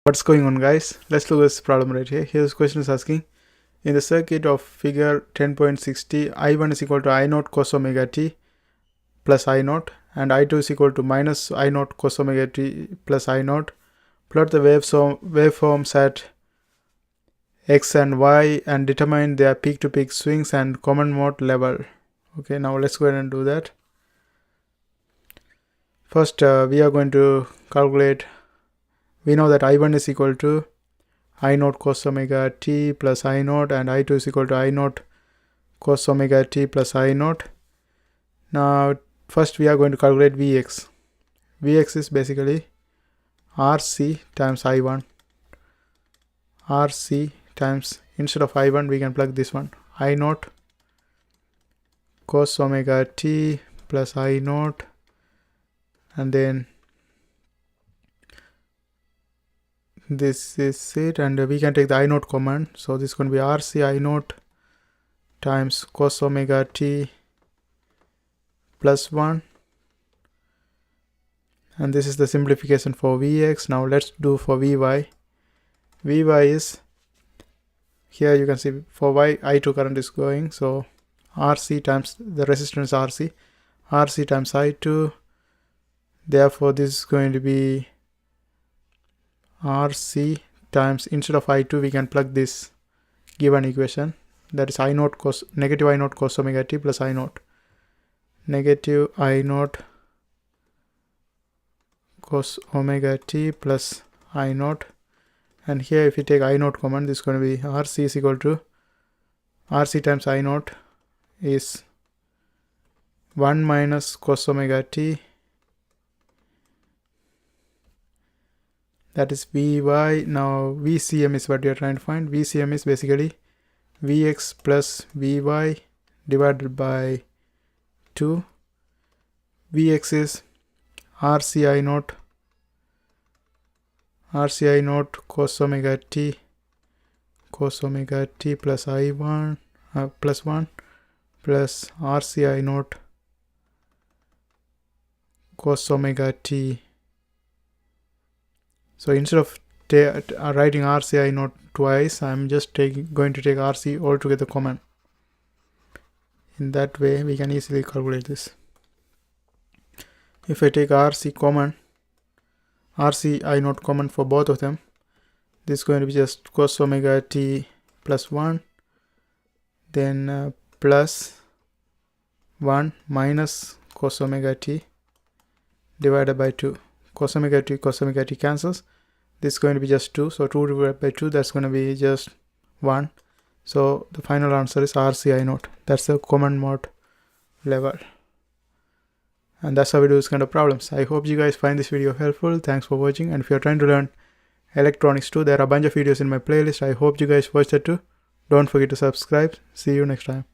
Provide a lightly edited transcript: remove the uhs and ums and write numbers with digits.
What's going on, guys? Let's look at this problem right here. Here's question is asking, in the circuit of figure 10.60, I1 is equal to I0 cos omega t plus I0 and I2 is equal to minus I0 cos omega t plus I0. Plot the waveforms at x and y and determine their peak-to-peak swings and common mode level. Okay, now let's go ahead and do that. First, we are going to calculate. We know that I1 is equal to I0 cos omega t plus I0 and I2 is equal to I0 cos omega t plus I0. Now, first we are going to calculate Vx. Vx is basically RC times I1. RC times, instead of I1 we can plug this one, I0 cos omega t plus I0, and then this is it, and we can take the I0 common, so this is going to be RC I0 times cos omega t plus 1, and this is the simplification for Vx. Now let's do for Vy. Vy is, here you can see for y I2 current is going, so RC times the resistance RC times I2, therefore this is going to be RC times, instead of I2 we can plug this given equation, that is I0 cos, negative I0 cos omega t plus I0, negative I0 cos omega t plus I0, and here if you take I0 common, this is going to be RC is equal to RC times I0 is 1 minus cos omega t, that is Vy. Now VCM is what we are trying to find. VCM is basically Vx plus Vy divided by 2. Vx is RC I0 cos omega t plus I1 plus 1 plus RC I0 cos omega t. So instead of writing RC I0 twice, I'm just going to take RC altogether common. In that way we can easily calculate this. If I take RC common, RC I0 common for both of them, this is going to be just cos omega t plus 1, then plus 1 minus cos omega t divided by 2. Cos omega t cancels. This is going to be just 2, so 2 divided by 2, that's going to be just 1. So the final answer is RC I0. That's the common mode level. And that's how we do this kind of problems. I hope you guys find this video helpful. Thanks for watching, and if you're trying to learn electronics too, there are a bunch of videos in my playlist. I hope you guys watch that too. Don't forget to subscribe. See you next time.